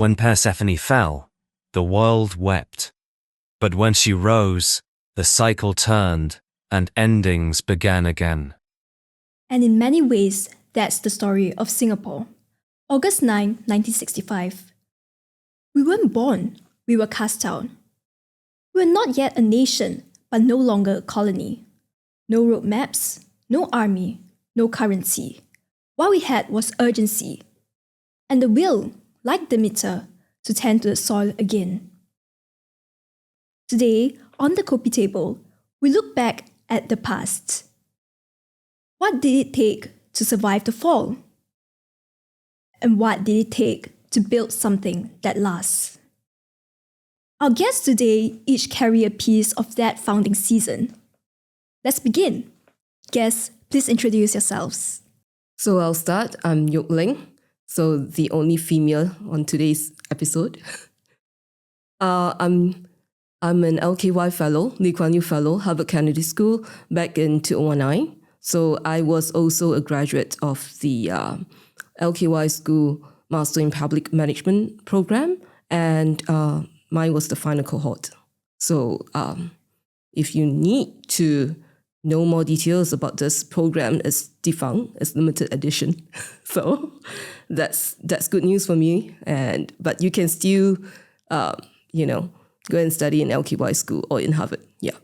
When Persephone fell, the world wept. But when she rose, the cycle turned and endings began again. And in many ways, that's the story of Singapore. August 9, 1965. We weren't born, we were cast out. We were not yet a nation, but no longer a colony. No road maps, no army, no currency. What we had was urgency, and the will, like Demeter, to tend to the soil again. Today, on the Kopi table, we look back at the past. What did it take to survive the fall? And what did it take to build something that lasts? Our guests today each carry a piece of that founding season. Let's begin. Guests, please introduce yourselves. So I'll start. I'm Yok Ling, so the only female on today's episode. I'm an LKY fellow, Lee Kuan Yew fellow, Harvard Kennedy School back in 2019. So I was also a graduate of the LKY School Master in Public Management program, and mine was the final cohort. So if you need to know more details about this program, it's defunct, it's limited edition. So that's good news for me. But you can still, go and study in LKY school or in Harvard. Yeah.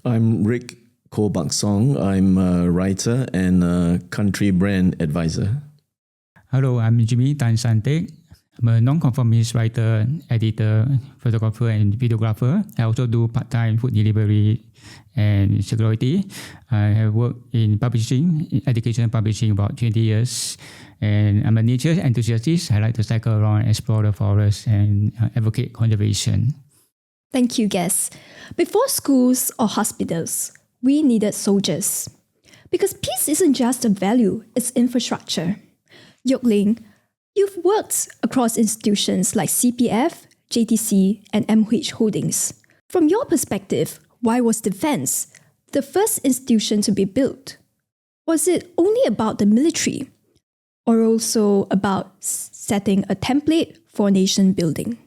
I'm Rick Ko Bak Song. I'm a writer and a country brand advisor. Hello, I'm Jimmy Tan Santek. I'm a non-conformist writer, editor, photographer, and videographer. I also do part-time food delivery and security. I have worked in publishing, in education publishing about 20 years. And I'm a nature enthusiast. I like to cycle around, explore the forest, and advocate conservation. Thank you, guests. Before schools or hospitals, we needed soldiers. Because peace isn't just a value, it's infrastructure. Yok Ling, you've worked across institutions like CPF, JTC, and MH Holdings. From your perspective, why was defense the first institution to be built? Was it only about the military, or also about setting a template for nation building?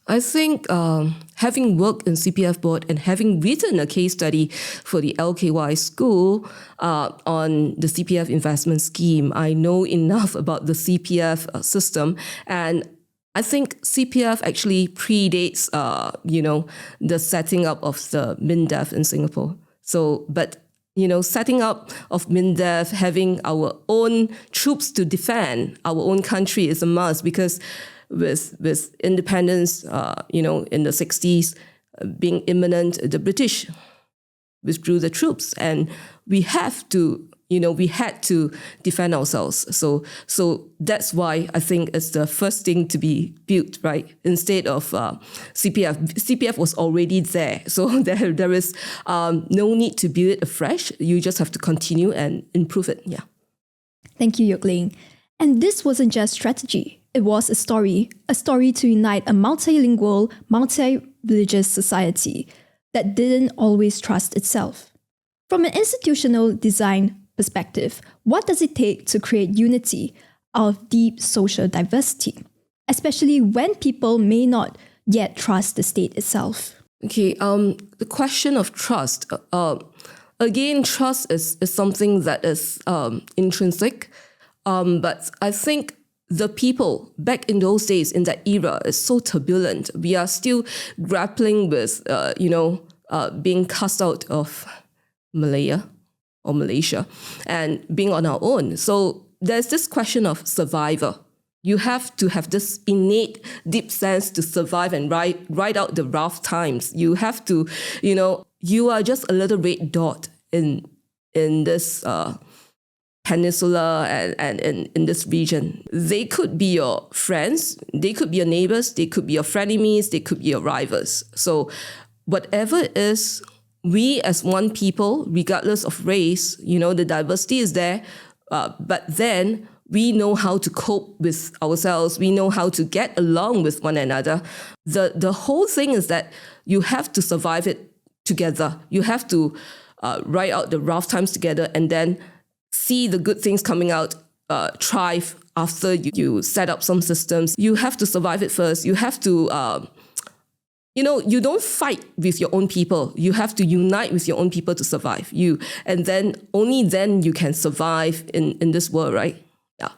I think having worked in CPF board and having written a case study for the LKY school on the CPF investment scheme, I know enough about the CPF system. And I think CPF actually predates, the setting up of the MINDEF in Singapore. Setting up of MINDEF, having our own troops to defend our own country is a must, because with independence, in the 60s being imminent, the British withdrew the troops, and we had to defend ourselves. So that's why I think it's the first thing to be built, right? Instead of CPF. CPF was already there, so there is no need to build it afresh. You just have to continue and improve it. Yeah. Thank you, Yok Ling. And this wasn't just strategy. It was a story to unite a multilingual, multi-religious society that didn't always trust itself. From an institutional design perspective, what does it take to create unity out of deep social diversity, especially when people may not yet trust the state itself? Okay, the question of trust. Again, trust is something that is intrinsic, but I think the people back in those days, in that era, is so turbulent. We are still grappling with, being cast out of Malaya or Malaysia and being on our own. So there's this question of survivor. You have to have this innate deep sense to survive and ride out the rough times. You have to, you are just a little red dot in this peninsula and in this region. They could be your friends, they could be your neighbors, they could be your frenemies, they could be your rivals. So whatever it is, we as one people, regardless of race, the diversity is there, but then we know how to cope with ourselves. We know how to get along with one another. The whole thing is that you have to survive it together. You have to ride out the rough times together, and then see the good things coming out thrive after you set up some systems. You have to survive it first. You have to, you don't fight with your own people. You have to unite with your own people to survive. And then only then you can survive in this world, right? Yeah.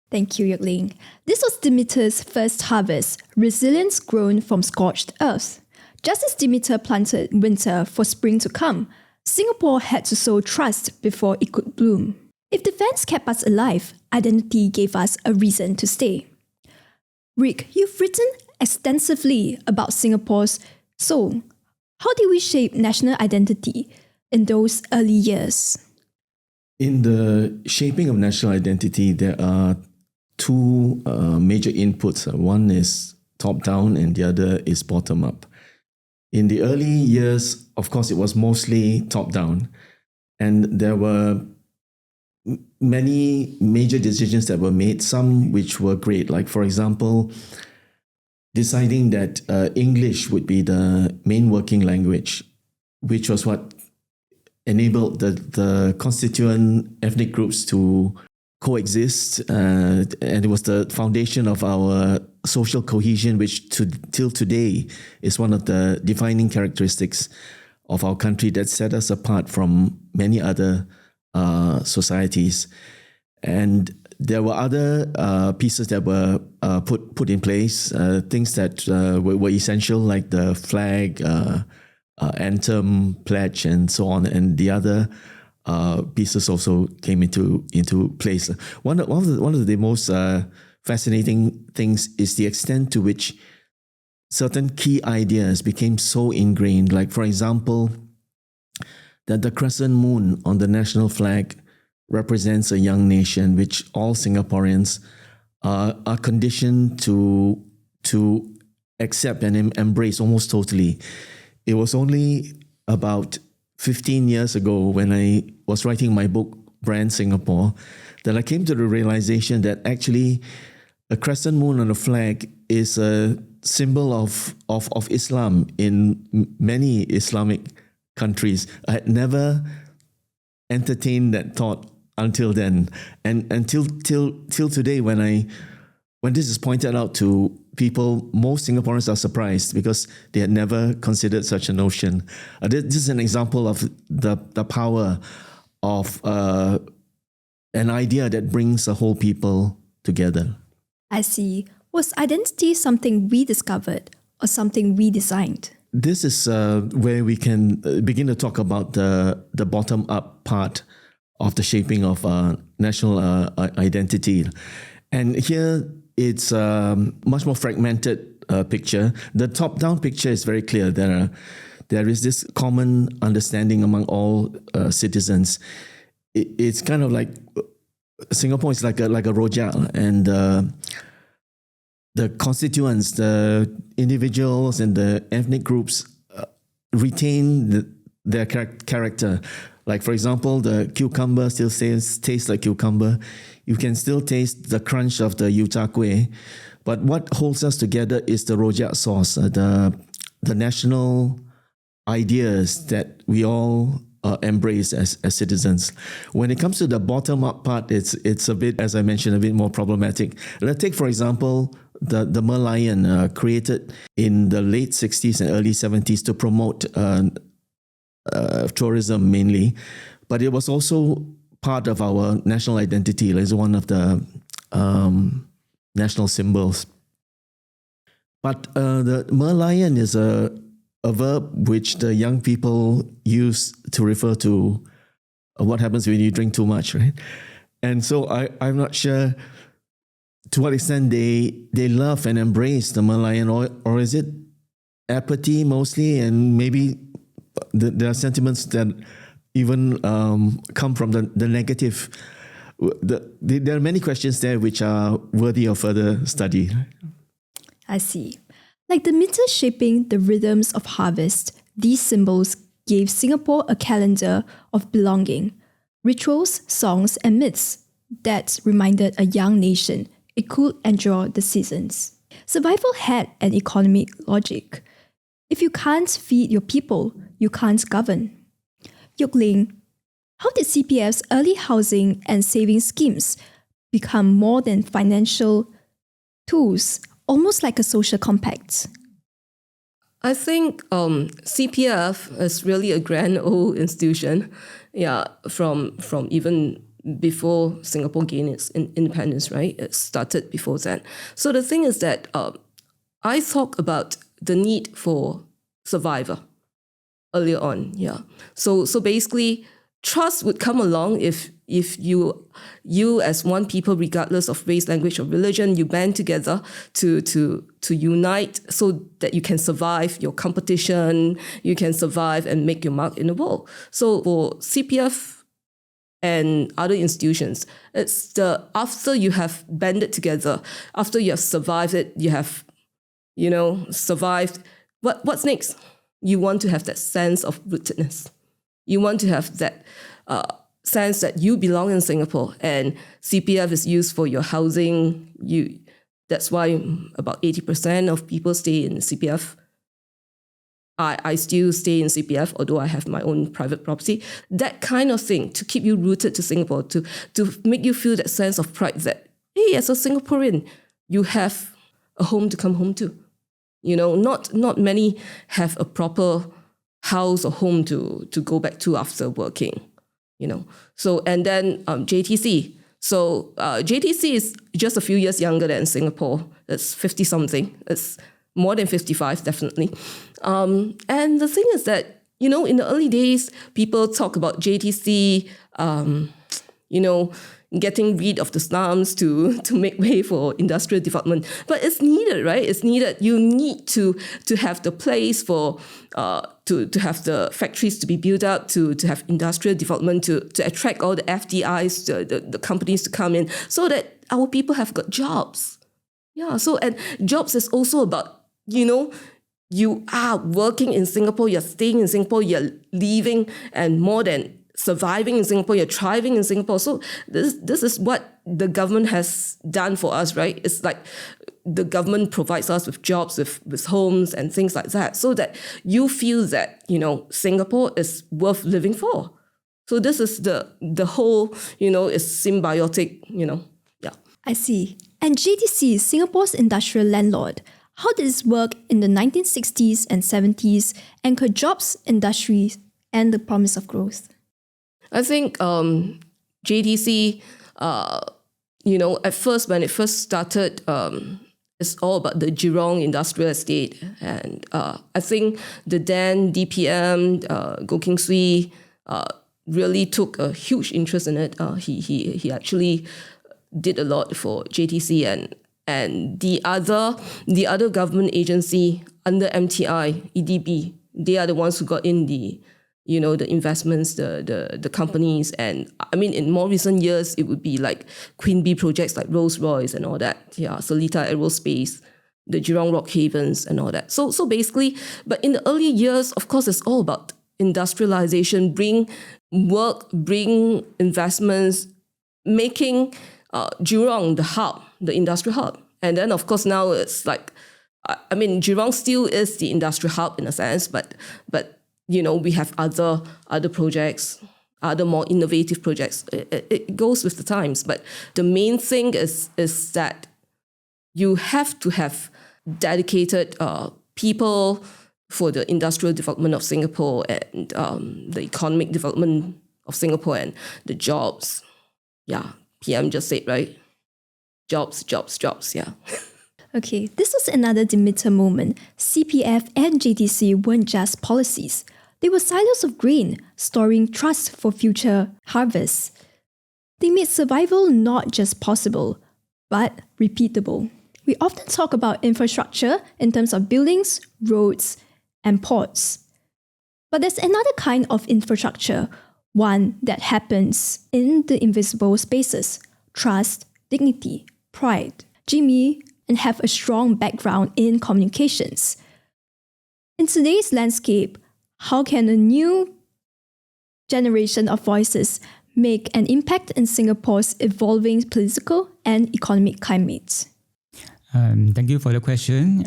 Thank you, Yuk-Ling. This was Demeter's first harvest, resilience grown from scorched earth. Just as Demeter planted winter for spring to come, Singapore had to sow trust before it could bloom. If defense kept us alive, identity gave us a reason to stay. Rick, you've written extensively about Singapore's soul. How did we shape national identity in those early years? In the shaping of national identity, there are two major inputs. One is top-down and the other is bottom-up. In the early years, of course, it was mostly top-down, and there were many major decisions that were made, some which were great, like, for example, deciding that English would be the main working language, which was what enabled the constituent ethnic groups to coexist, and it was the foundation of our social cohesion, which till today is one of the defining characteristics of our country that set us apart from many other societies. And there were other pieces that were put in place, things that were essential, like the flag, anthem, pledge, and so on. And the other pieces also came into place. One of the most fascinating things is the extent to which certain key ideas became so ingrained. Like, for example, that the crescent moon on the national flag represents a young nation, which all Singaporeans are conditioned to accept and embrace almost totally. It was only about 15 years ago, when I was writing my book, Brand Singapore, that I came to the realization that actually a crescent moon on a flag is a symbol of Islam in many Islamic countries. I had never entertained that thought until then, and until till today, when this is pointed out to people, most Singaporeans are surprised because they had never considered such a notion. This is an example of the power of an idea that brings a whole people together. I see. Was identity something we discovered or something we designed? This is where we can begin to talk about the bottom-up part of the shaping of national identity. And here it's a much more fragmented picture. The top-down picture is very clear. There is this common understanding among all citizens. It's kind of like Singapore is like a rojak, and the constituents, the individuals, and the ethnic groups retain their character. Like, for example, the cucumber still tastes like cucumber. You can still taste the crunch of the yu cha kueh. But what holds us together is the rojak sauce, the national ideas that we all embrace as citizens. When it comes to the bottom-up part, it's a bit, as I mentioned, a bit more problematic. Let's take, for example, the Merlion, created in the late 60s and early 70s to promote tourism mainly, but it was also part of our national identity. It's one of the national symbols. But the Merlion is a verb which the young people use to refer to what happens when you drink too much, right? And so I'm not sure to what extent they love and embrace the Merlion, or is it apathy mostly, and maybe there are sentiments that even come from the negative. There are many questions there which are worthy of further study. I see. Like the Demeter shaping the rhythms of harvest, these symbols gave Singapore a calendar of belonging, rituals, songs, and myths that reminded a young nation it could endure the seasons. Survival had an economic logic. If you can't feed your people, you can't govern. Yuk-Ling, how did CPF's early housing and savings schemes become more than financial tools, almost like a social compact? I think CPF is really a grand old institution, from even before Singapore gained its independence, right? It started before then. So the thing is that I talk about the need for survivor earlier on, So basically, trust would come along if you as one people, regardless of race, language, or religion, you band together to unite so that you can survive your competition, you can survive and make your mark in the world. So for CPF and other institutions, it's after you have banded together, after you have survived it, you have, survived, what's next? You want to have that sense of rootedness. You want to have that sense that you belong in Singapore, and CPF is used for your housing. That's why about 80% of people stay in CPF. I still stay in CPF, although I have my own private property. That kind of thing to keep you rooted to Singapore, to make you feel that sense of pride that, hey, as a Singaporean, you have a home to come home to. Not many have a proper house or home to go back to after working, So, and then JTC. So JTC is just a few years younger than Singapore. It's 50-something. It's more than 55, definitely. And the thing is that, in the early days, people talk about JTC, getting rid of the slums to make way for industrial development. But it's needed, right? It's needed. You need to have the place for, to have the factories to be built up, to have industrial development, to attract all the FDIs, the companies to come in, so that our people have got jobs. Yeah, so, and jobs is also about, you are working in Singapore, you're staying in Singapore, you're leaving, and more than surviving in Singapore, you're thriving in Singapore. So this is what the government has done for us, right? It's like the government provides us with jobs, with homes and things like that, so that you feel that, Singapore is worth living for. So this is the whole, is symbiotic, yeah. I see. And JTC is Singapore's industrial landlord. How did this work in the 1960s and 70s, anchor jobs, industries, and the promise of growth? I think JTC, at first, when it first started, it's all about the Jurong Industrial Estate. And I think the then DPM, Goh Keng Swee, really took a huge interest in it. He actually did a lot for JTC, and the other government agency under MTI, EDB, they are the ones who got in the investments, the companies. And I mean, in more recent years, it would be like Queen Bee projects like Rolls-Royce and all that. Yeah, Seletar Aerospace, the Jurong Rock Havens and all that. So basically, but in the early years, of course, it's all about industrialization, bring work, bring investments, making Jurong the hub, the industrial hub. And then, of course, now it's like, I mean, Jurong still is the industrial hub in a sense, but we have other projects, other more innovative projects. It goes with the times. But the main thing is that you have to have dedicated people for the industrial development of Singapore and the economic development of Singapore and the jobs. Yeah, PM just said, right? Jobs, yeah. Okay, this was another Demeter moment. CPF and JTC weren't just policies. They were silos of grain, storing trust for future harvests. They made survival not just possible, but repeatable. We often talk about infrastructure in terms of buildings, roads, and ports. But there's another kind of infrastructure, one that happens in the invisible spaces: trust, dignity, pride. Jimmy and have a strong background in communications. In today's landscape, how can a new generation of voices make an impact in Singapore's evolving political and economic climate? Thank you for the question.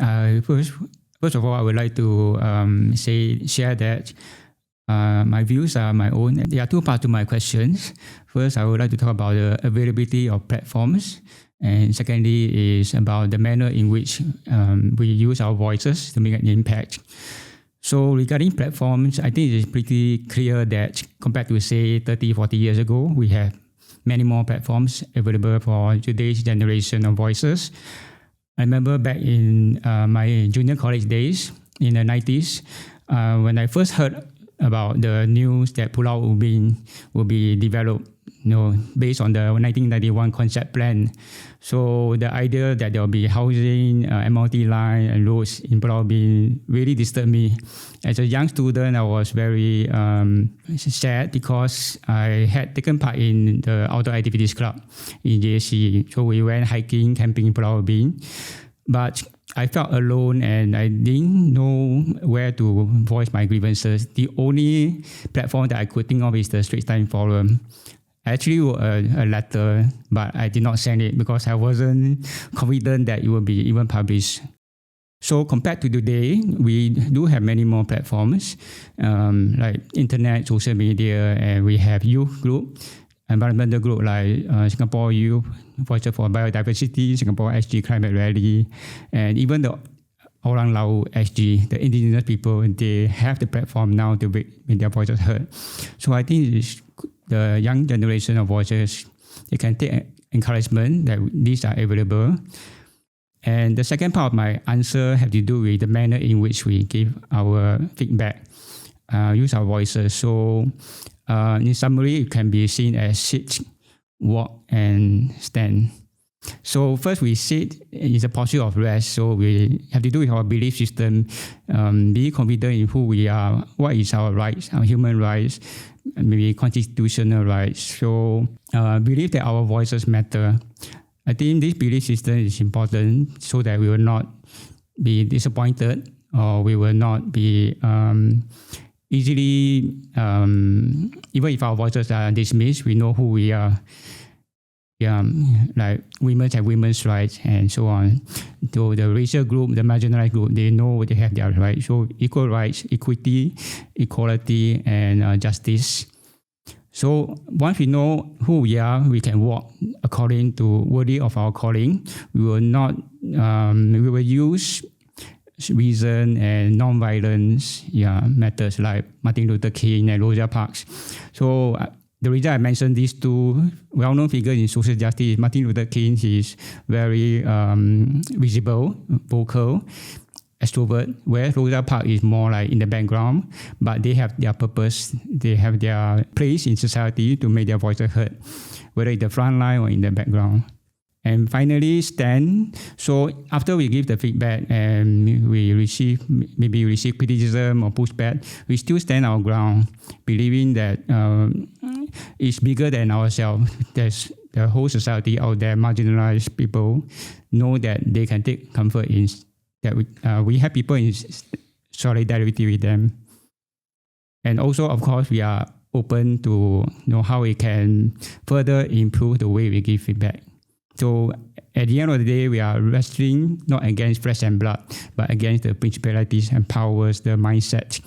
First of all, I would like to share that My views are my own. There are two parts to my questions. First, I would like to talk about the availability of platforms. And secondly is about the manner in which we use our voices to make an impact. So regarding platforms, I think it is pretty clear that compared to say 30, 40 years ago, we have many more platforms available for today's generation of voices. I remember back in my junior college days in the 90s, when I first heard about the news that Pulau Ubin will be developed, based on the 1991 concept plan. So the idea that there will be housing, MRT line and roads in Pulau Ubin really disturbed me. As a young student, I was very sad because I had taken part in the outdoor activities club in JSC. So we went hiking, camping in Pulau Ubin. But I felt alone and I didn't know where to voice my grievances. The only platform that I could think of is the Straits Times Forum. I actually wrote a letter, but I did not send it because I wasn't confident that it would be even published. So compared to today, we do have many more platforms like internet, social media, and we have youth group, environmental group like Singapore Youth Voice for Biodiversity, Singapore SG Climate Rally, and even the Orang Lau SG, the indigenous people, they have the platform now to make their voices heard. So I think the young generation of voices, they can take encouragement that these are available. And the second part of my answer have to do with the manner in which we give our feedback, use our voices. So in summary, it can be seen as sit, walk, and stand. So first we sit is a posture of rest. So we have to do with our belief system, be confident in who we are, what is our rights, our human rights, maybe constitutional rights. So believe that our voices matter. I think this belief system is important so that we will not be disappointed or we will not be easily, even if our voices are dismissed, we know who we are. Yeah, like women have women's rights and so on. So the racial group, the marginalized group, they know they have their rights. So equal rights, equity, equality, and justice. So once we know who we are, we can walk according to worthy of our calling. We will not, we will use reason and non-violence methods like Martin Luther King and Rosa Parks. So the reason I mentioned these two well-known figures in social justice, Martin Luther King is very visible, vocal, extrovert, whereas Rosa Parks is more like in the background, but they have their purpose, they have their place in society to make their voices heard, whether in the front line or in the background. And finally, stand. So after we give the feedback and we receive criticism or pushback, we still stand our ground, believing that it's bigger than ourselves. There's the whole society out there, marginalized people, know that they can take comfort in that we have people in solidarity with them. And also, of course, we are open to know how we can further improve the way we give feedback. So at the end of the day, we are wrestling not against flesh and blood, but against the principalities and powers, the mindset.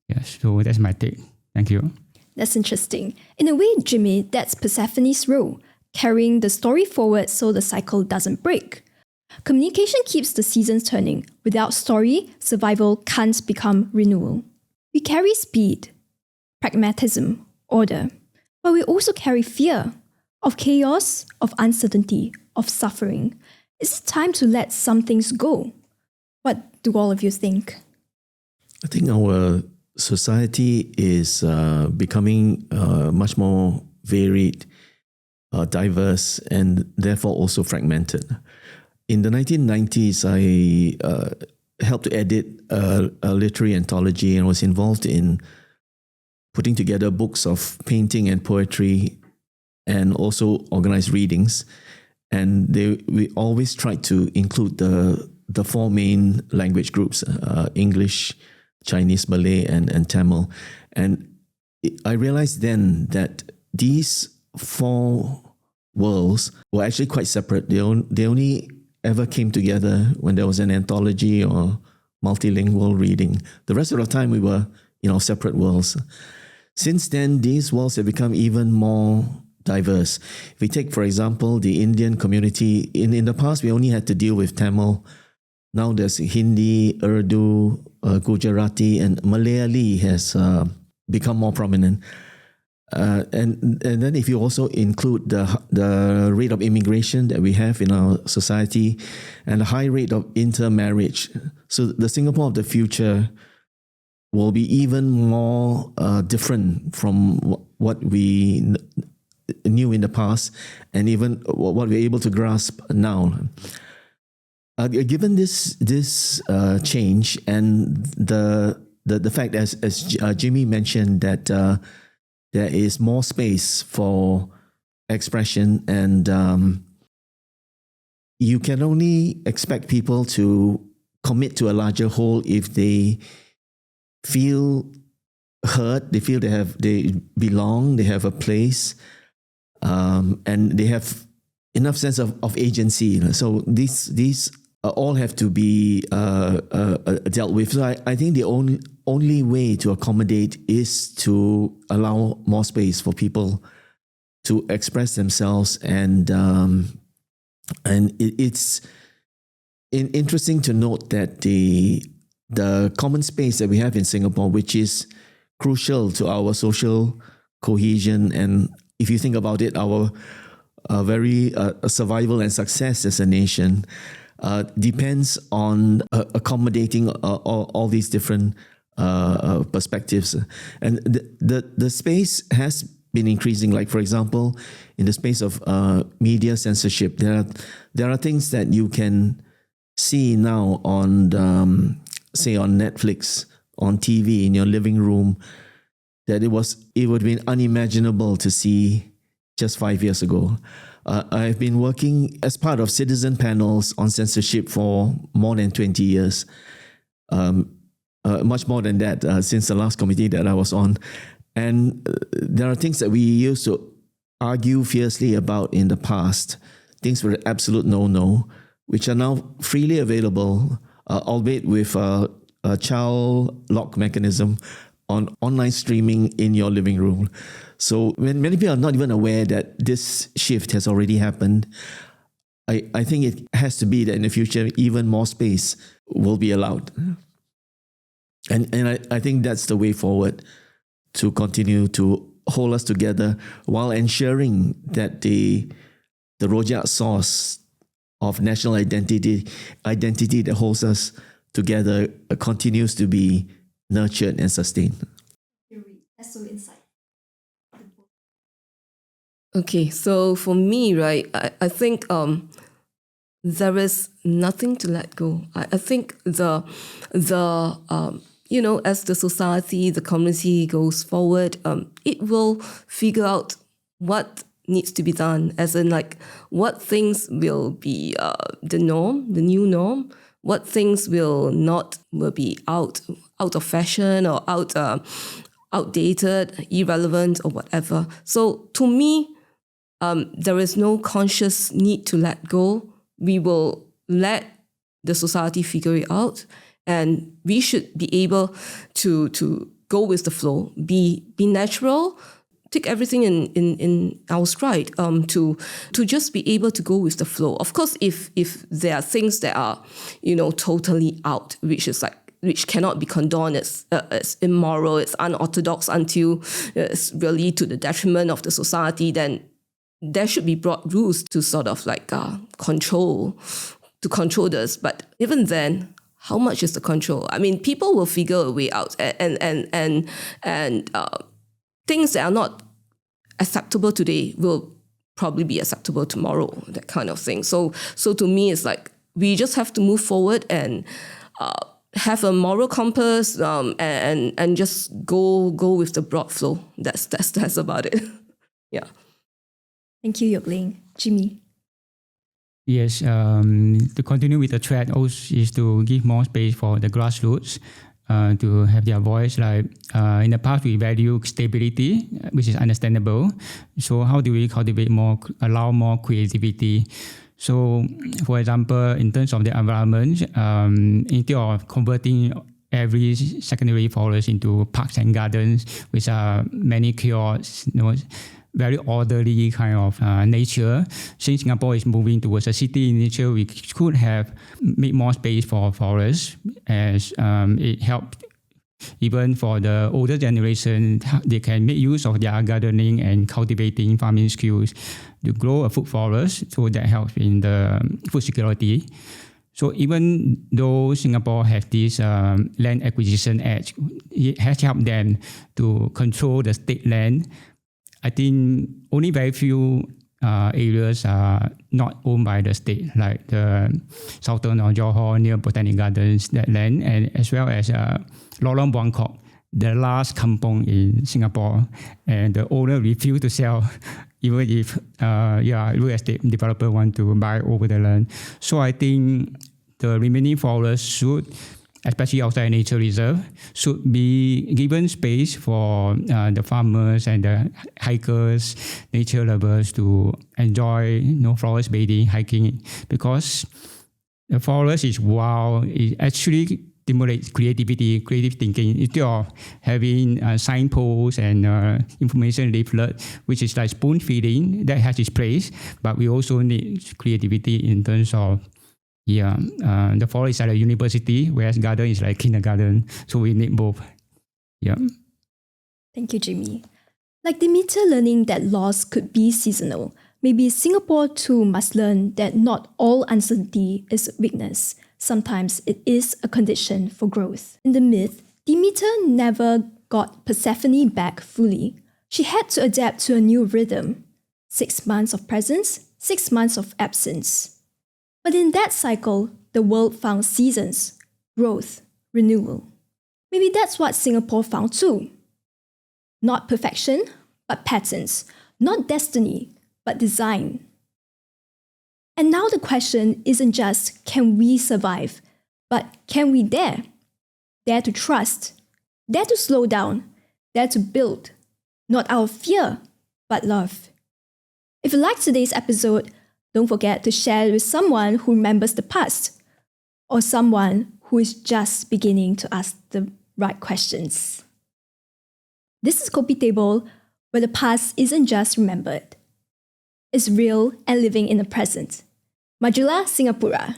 Yes, so that's my take. Thank you. That's interesting. In a way, Jimmy, that's Persephone's role, carrying the story forward so the cycle doesn't break. Communication keeps the seasons turning. Without story, survival can't become renewal. We carry speed, pragmatism, order, but we also carry fear of chaos, of uncertainty, of suffering. Is it time to let some things go? What do all of you think? I think our society is becoming much more varied, diverse, and therefore also fragmented. In the 1990s, I helped to edit a literary anthology and was involved in putting together books of painting and poetry and also organized readings. And we always tried to include the four main language groups, English, Chinese, Malay, and Tamil. And I realized then that these four worlds were actually quite separate. They only ever came together when there was an anthology or multilingual reading. The rest of the time we were separate worlds. Since then, these worlds have become even more diverse. If we take, for example, the Indian community, in the past, we only had to deal with Tamil. Now there's Hindi, Urdu, Gujarati, and Malayali has become more prominent. And then if you also include the rate of immigration that we have in our society and the high rate of intermarriage, so the Singapore of the future will be even more different from what we knew in the past and even what we're able to grasp now. Given this change and the fact, as Jimmy mentioned, that there is more space for expression, and you can only expect people to commit to a larger whole if they feel heard, they feel they belong, they have a place, and they have enough sense of agency. So these all have to be dealt with. So I think the only way to accommodate is to allow more space for people to express themselves, and it's interesting to note that the common space that we have in Singapore, which is crucial to our social cohesion, and if you think about it, our very survival and success as a nation, depends on accommodating all these different perspectives. And the space has been increasing. Like, for example, in the space of media censorship, there are things that you can see now on, say, on Netflix, on TV, in your living room, that it would have been unimaginable to see just 5 years ago. I've been working as part of citizen panels on censorship for more than 20 years, much more than that since the last committee that I was on. And there are things that we used to argue fiercely about in the past, things were absolute no-no, which are now freely available, albeit with a child lock mechanism on online streaming in your living room. So when many people are not even aware that this shift has already happened, I think it has to be that in the future, even more space will be allowed. And I think that's the way forward, to continue to hold us together while ensuring that the rojak sauce of national identity that holds us together continues to be nurtured and sustained. That's so insight. Okay, so for me, right, I think there is nothing to let go. I think the as the society, the community goes forward, it will figure out what needs to be done, as in like what things will be the norm, the new norm, what things will be out of fashion or outdated, irrelevant or whatever. So to me, there is no conscious need to let go. We will let the society figure it out, and we should be able to go with the flow, be natural, take everything in our stride, to just be able to go with the flow. Of course, if there are things that are, totally out, which cannot be condoned, it's immoral, it's unorthodox until it's really to the detriment of the society, then there should be broad rules to sort of like control this. But even then, how much is the control? I mean, people will figure a way out, and things that are not acceptable today will probably be acceptable tomorrow, that kind of thing. So to me, it's like we just have to move forward and have a moral compass, and just go with the broad flow. That's about it. Yeah. Thank you, Yuk-Ling. Jimmy. Yes, to continue with the thread also is to give more space for the grassroots to have their voice. Like in the past, we value stability, which is understandable. So how do we cultivate allow more creativity? So, for example, in terms of the environment, instead of converting every secondary forest into parks and gardens with manicured, very orderly kind of nature. Since Singapore is moving towards a city in nature, we could have made more space for forests, as it helped even for the older generation. They can make use of their gardening and cultivating farming skills to grow a food forest, so that helps in the food security. So even though Singapore has this land acquisition act, it has helped them to control the state land. I think only very few areas are not owned by the state, like the southern or Johor near Botanic Gardens, that land, and as well as Lorong Buangkok, the last kampong in Singapore, and the owner refused to sell, even if real estate developer want to buy over the land. So I think the remaining forests should, especially outside nature reserve, should be given space for the farmers and the hikers, nature lovers to enjoy forest bathing, hiking, because the forest is wild. It actually stimulates creativity, creative thinking. Instead of having signposts and information leaflet, which is like spoon feeding, that has its place, but we also need creativity in terms of the forest is like a university, whereas garden is like kindergarten. So we need both. Yeah. Thank you, Jimmy. Like Demeter learning that loss could be seasonal, maybe Singapore too must learn that not all uncertainty is weakness. Sometimes it is a condition for growth. In the myth, Demeter never got Persephone back fully. She had to adapt to a new rhythm. 6 months of presence, 6 months of absence. But in that cycle, the world found seasons, growth, renewal. Maybe that's what Singapore found too. Not perfection, but patterns. Not destiny, but design. And now the question isn't just, can we survive? But can we dare? Dare to trust. Dare to slow down. Dare to build. Not out of fear, but love. If you liked today's episode, don't forget to share it with someone who remembers the past, or someone who is just beginning to ask the right questions. This is Kopi Table, where the past isn't just remembered. It's real and living in the present. Majulah Singapura.